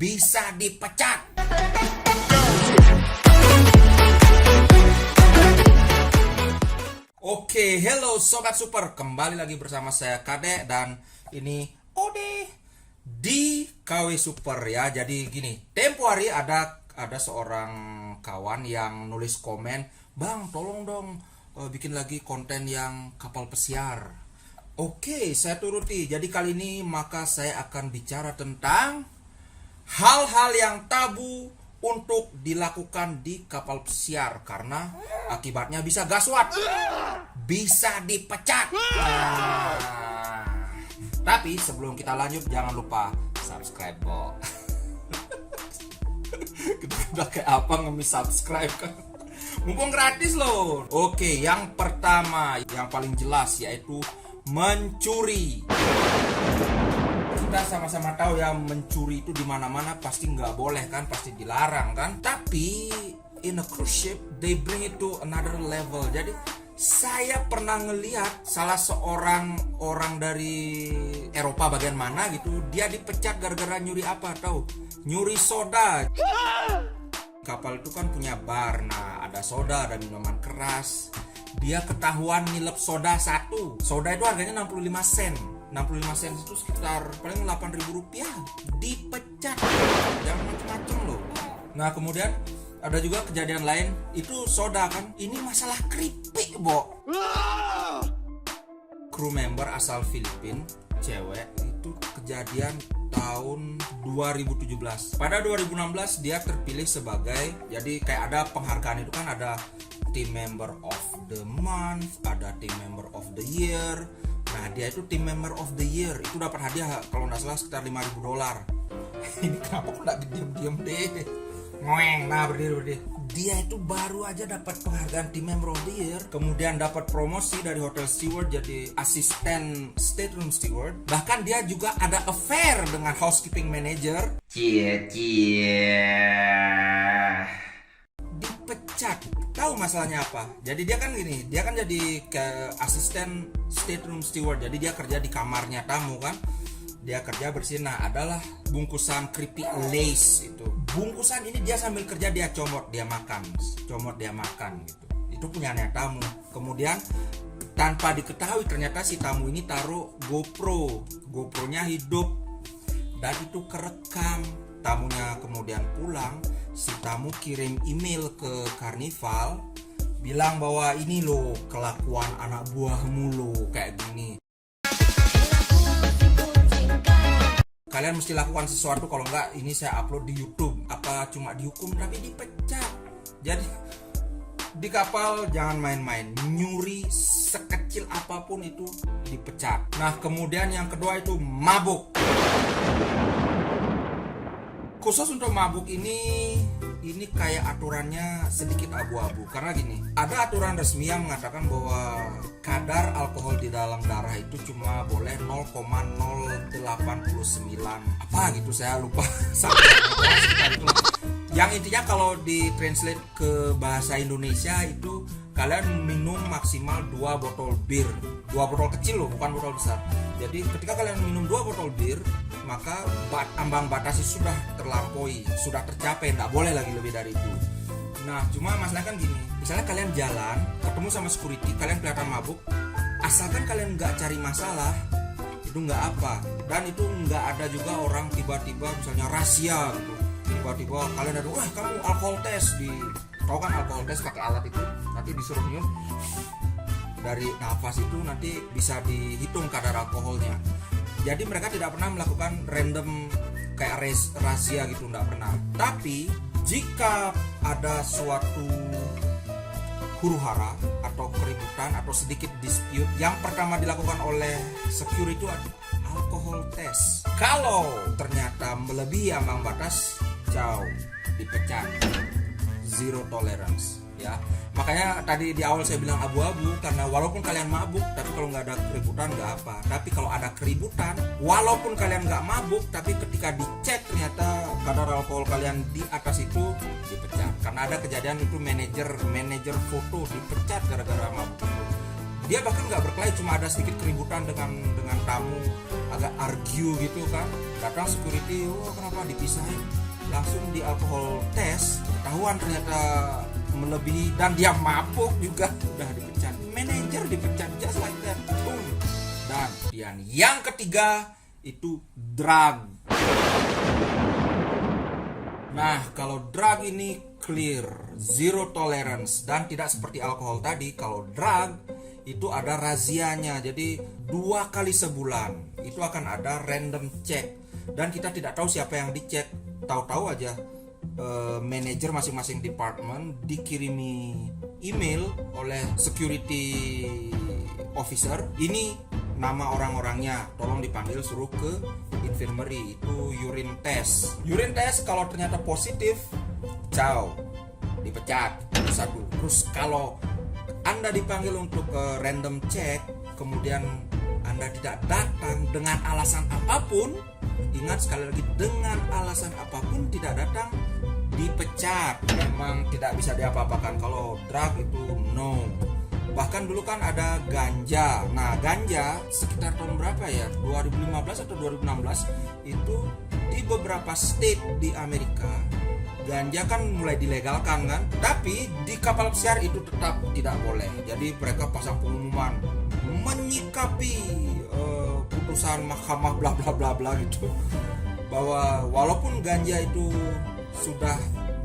bisa dipecat. Oke, hello Sobat Super, kembali lagi bersama saya Kade dan ini Ode di KW Super ya. Jadi gini, tempo hari ada seorang kawan yang nulis komen, "Bang, tolong dong bikin lagi konten yang kapal pesiar." Oke, saya turuti. Jadi kali ini maka saya akan bicara tentang hal-hal yang tabu untuk dilakukan di kapal pesiar karena akibatnya bisa gaswat, bisa dipecat. Tapi sebelum kita lanjut jangan lupa subscribe, Bo. Kita udah kayak apa ngemis subscribe kan? Mumpung gratis loh. Oke, yang pertama yang paling jelas yaitu mencuri. Kita sama-sama tahu ya, mencuri itu di mana-mana pasti nggak boleh kan, pasti dilarang kan. Tapi in a cruise ship they bring it to another level. Jadi saya pernah ngelihat salah seorang orang dari Eropa bagian mana gitu, dia dipecat gara-gara nyuri apa tahu? Nyuri soda. Kapal itu kan punya bar, nah ada soda, ada minuman keras. Dia ketahuan nilep soda satu. Soda itu harganya 65 sen. 65 sen itu sekitar paling 8.000 rupiah. Dipecat. Jangan macem-macem loh. Nah kemudian ada juga kejadian lain. Itu soda kan. Ini masalah keripik, Bo. Kru member asal Filipina, cewek, itu kejadian tahun 2017. Pada 2016 dia terpilih sebagai, jadi kayak ada penghargaan itu kan, ada team member of the month, ada team member of the year. Nah dia itu team member of the year, itu dapat hadiah kalau nggak salah sekitar $5.000. Ini kenapa kok nggak diem deh? Ngoeng, nah berdiri. Dia itu baru aja dapat penghargaan team member of the year, kemudian dapat promosi dari hotel steward jadi asisten stateroom steward. Bahkan dia juga ada affair dengan housekeeping manager. Dipecat. Tahu masalahnya apa? Jadi dia kan gini, dia kan jadi ke asisten stateroom steward. Jadi dia kerja di kamarnya tamu kan. Dia kerja bersihin. Nah, adalah bungkusan keripik lace itu. Bungkusan ini dia sambil kerja dia comot, dia makan gitu. Itu punyanya tamu. Kemudian tanpa diketahui ternyata si tamu ini taruh GoPro-nya hidup dan itu kerekam. Tamunya kemudian pulang, si tamu kirim email ke Carnival bilang bahwa ini loh kelakuan anak buahmu loh kayak gini. Kalian mesti lakukan sesuatu, kalau enggak ini saya upload di YouTube. Apa cuma dihukum tapi dipecat. Jadi di kapal jangan main-main, nyuri sekecil apapun itu dipecat. Nah kemudian yang kedua itu mabuk. Khusus untuk mabuk ini kayak aturannya sedikit abu-abu. Karena gini, ada aturan resmi yang mengatakan bahwa kadar alkohol di dalam darah itu cuma boleh 0,089 apa gitu, saya lupa. Yang intinya kalau ditranslate ke bahasa Indonesia itu kalian minum maksimal 2 botol bir. 2 botol kecil loh, bukan botol besar. Jadi ketika kalian minum 2 botol bir, maka ambang batas itu sudah terlampaui, sudah tercapai, tidak boleh lagi lebih dari itu. Nah cuma masalah kan gini, misalnya kalian jalan ketemu sama security, kalian kelihatan mabuk, asalkan kalian nggak cari masalah, itu nggak apa. Dan itu nggak ada juga orang tiba-tiba misalnya rahasia gitu, tiba-tiba kalian ada, wah kamu alkohol tes, tahu kan alkohol tes pakai alat itu, nanti disuruh nyium dari nafas itu nanti bisa dihitung kadar alkoholnya. Jadi mereka tidak pernah melakukan random kayak rahasia gitu, tidak pernah. Tapi jika ada suatu huru-hara atau keributan atau sedikit dispute, yang pertama dilakukan oleh security itu adalah alkohol test. Kalau ternyata melebihi ambang batas, jauh dipecat. Zero tolerance ya. Makanya tadi di awal saya bilang abu-abu, karena walaupun kalian mabuk tapi kalau nggak ada keributan nggak apa. Tapi kalau ada keributan, walaupun kalian nggak mabuk tapi ketika dicek ternyata kadar alkohol kalian di atas itu, dipecat. Karena ada kejadian itu manajer foto dipecat gara-gara mabuk. Dia bahkan nggak berkelahi, cuma ada sedikit keributan dengan tamu, agak argue gitu kan. Datang security, oh kenapa dipisahin, langsung di alkohol tes, ketahuan ternyata melebihi dan dia mabuk juga, udah dipecat. Manajer dipecat just like that. Dan yang ketiga itu drug. Nah, kalau drug ini clear, zero tolerance, dan tidak seperti alkohol tadi. Kalau drug itu ada razianya, jadi 2 kali sebulan itu akan ada random check, dan kita tidak tahu siapa yang dicek. Tahu-tahu aja manajer masing-masing department dikirimi email oleh security officer, ini nama orang-orangnya, tolong dipanggil, suruh ke infirmary. Itu urine test. Urine test kalau ternyata positif, ciao, dipecat. Itu satu. Terus kalau Anda dipanggil untuk random check, kemudian Anda tidak datang dengan alasan apapun, ingat sekali lagi, dengan alasan apapun tidak datang, dipecat. Memang tidak bisa diapa-apakan. Kalau drug itu no. Bahkan dulu kan ada ganja. Nah, ganja sekitar tahun berapa ya? 2015 atau 2016 itu di beberapa state di Amerika ganja kan mulai dilegalkan kan. Tapi di kapal pesiar itu tetap tidak boleh. Jadi mereka pasang pengumuman menyikapi putusan mahkamah bla bla bla bla gitu, bahwa walaupun ganja itu sudah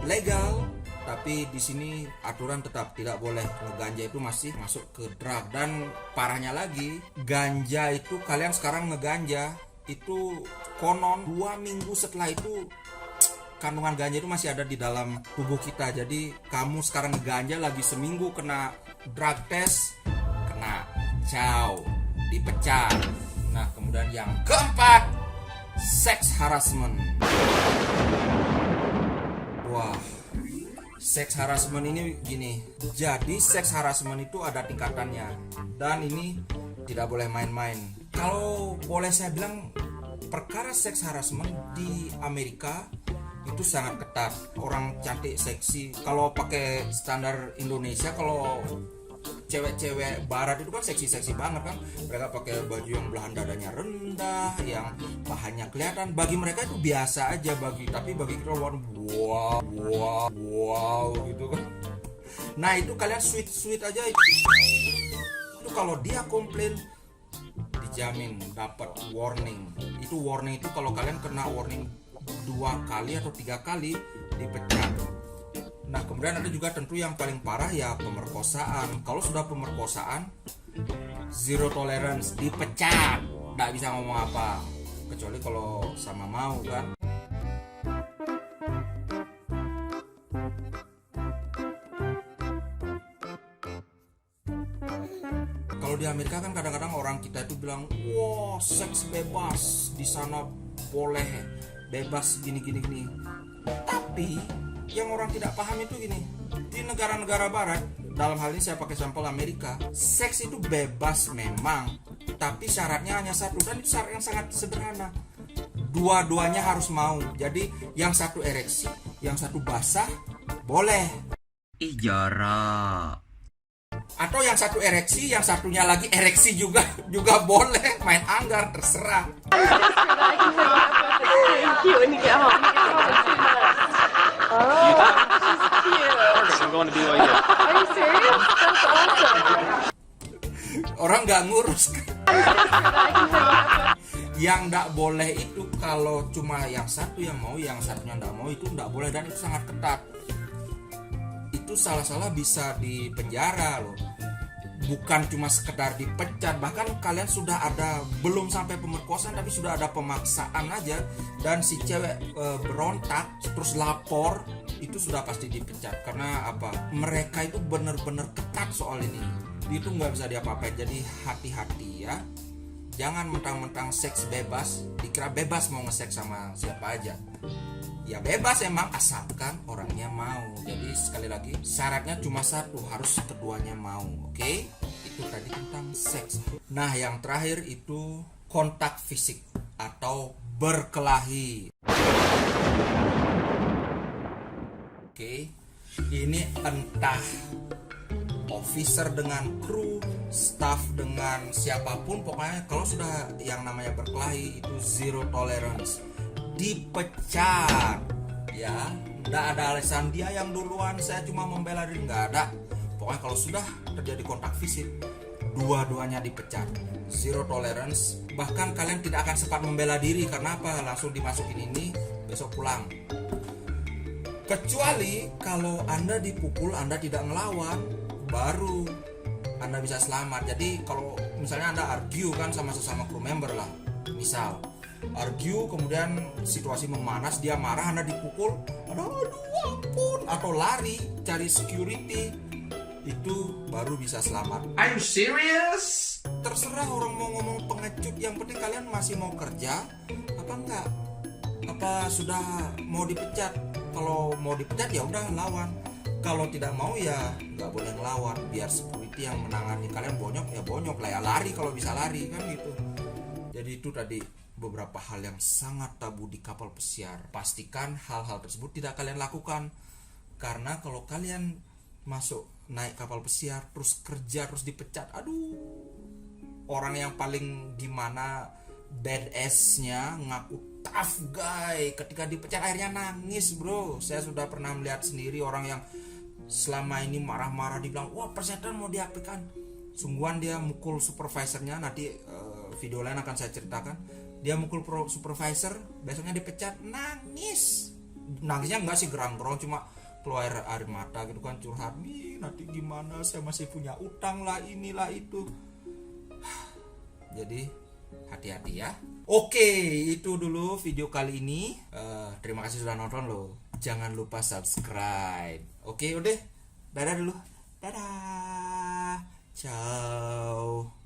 legal, tapi di sini aturan tetap tidak boleh. Ganja itu masih masuk ke drug. Dan parahnya lagi, ganja itu kalian sekarang ngeganja itu konon 2 minggu setelah itu kandungan ganja itu masih ada di dalam tubuh kita. Jadi kamu sekarang ngeganja lagi seminggu kena drug test, kena ciao, dipecat. Nah, kemudian yang keempat, sex harassment. Wah, sex harassment ini gini. Jadi sex harassment itu ada tingkatannya, dan ini tidak boleh main-main. Kalau boleh saya bilang, perkara sex harassment di Amerika itu sangat ketat. Orang cantik, seksi, kalau pakai standar Indonesia, kalau cewek-cewek barat itu kan seksi-seksi banget kan. Mereka pakai baju yang belahan dadanya rendah, yang pahannya kelihatan. Bagi mereka itu biasa aja, tapi bagi kita wow gitu kan. Nah, itu kalian sweet aja itu kalau dia komplain dijamin dapat warning. Itu warning itu kalau kalian kena warning 2 kali atau 3 kali, dipecat. Nah, kemudian ada juga tentu yang paling parah ya, pemerkosaan. Kalau sudah pemerkosaan, zero tolerance, dipecat. Nggak bisa ngomong apa, kecuali kalau sama mau kan. Kalau di Amerika kan kadang-kadang orang kita itu bilang, wah, seks bebas di sana, boleh bebas gini. Tapi yang orang tidak paham itu gini, di negara-negara barat, dalam hal ini saya pakai sampel Amerika, seks itu bebas memang, tapi syaratnya hanya satu, dan itu syarat yang sangat sederhana. Dua-duanya harus mau. Jadi yang satu ereksi, yang satu basah, boleh. Ih, jarak. Atau yang satu ereksi, yang satunya lagi ereksi juga boleh. Main anggar, terserah. I'm going to BYU. Are you serious? That's awesome. Orang nggak ngurus. Yang nggak boleh itu kalau cuma yang satu yang mau, yang satunya nggak mau, itu nggak boleh, dan itu sangat ketat. Itu salah-salah bisa dipenjara loh. Bukan cuma sekedar dipecat, bahkan kalian sudah ada, belum sampai pemerkosaan tapi sudah ada pemaksaan aja, dan si cewek berontak terus lapor, itu sudah pasti dipecat. Karena apa? Mereka itu benar-benar ketat soal ini. Itu nggak bisa diapa-apain. Jadi hati-hati ya. Jangan mentang-mentang seks bebas, dikira bebas mau nge-seks sama siapa aja. Ya bebas emang, asalkan orangnya mau. Jadi sekali lagi, syaratnya cuma satu, harus keduanya mau. Oke? Itu tadi tentang seks. Nah, yang terakhir itu kontak fisik atau berkelahi. Oke? Ini entah officer dengan kru, staff dengan siapapun, pokoknya kalau sudah yang namanya berkelahi itu zero tolerance. dipecat. Ya, nggak ada alasan dia yang duluan, saya cuma membela diri, nggak ada. Pokoknya kalau sudah terjadi kontak fisik, dua-duanya dipecat. Zero tolerance. Bahkan kalian tidak akan sempat membela diri karena apa? Langsung dimasukin ini, besok pulang. Kecuali kalau Anda dipukul, Anda tidak ngelawan, baru Anda bisa selamat. Jadi kalau misalnya Anda argue kan sama sesama crew member lah, misal argue kemudian situasi memanas, dia marah, Anda dipukul, aduh ampun, atau lari cari security, itu baru bisa selamat. Are you serious? Terserah orang mau ngomong pengecut, yang penting kalian masih mau kerja apa enggak, apa sudah mau dipecat. Kalau mau dipecat ya udah lawan, kalau tidak mau ya nggak boleh ngelawan, biar security yang menangani. Kalian bonyok ya bonyok lah, ya lari kalau bisa lari kan gitu. Jadi itu tadi beberapa hal yang sangat tabu di kapal pesiar. Pastikan hal-hal tersebut tidak kalian lakukan, karena kalau kalian masuk naik kapal pesiar terus kerja terus dipecat, aduh, orang yang paling gimana badass-nya ngaku tough guy, ketika dipecat akhirnya nangis bro. Saya sudah pernah melihat sendiri orang yang selama ini marah-marah dibilang wah persetan mau dihapuskan, sungguhan dia mukul supervisornya. Nanti video lain akan saya ceritakan. Dia mukul supervisor, besoknya dipecat, nangis. Nangisnya enggak sih gerang-gerong, cuma keluar air mata gitu kan, curhat, nih nanti gimana, saya masih punya utang lah, inilah itu. Jadi hati-hati ya. Oke, itu dulu video kali ini. Terima kasih sudah nonton loh. Jangan lupa subscribe. Oke, udah. Dadah dulu. Dadah. Ciao.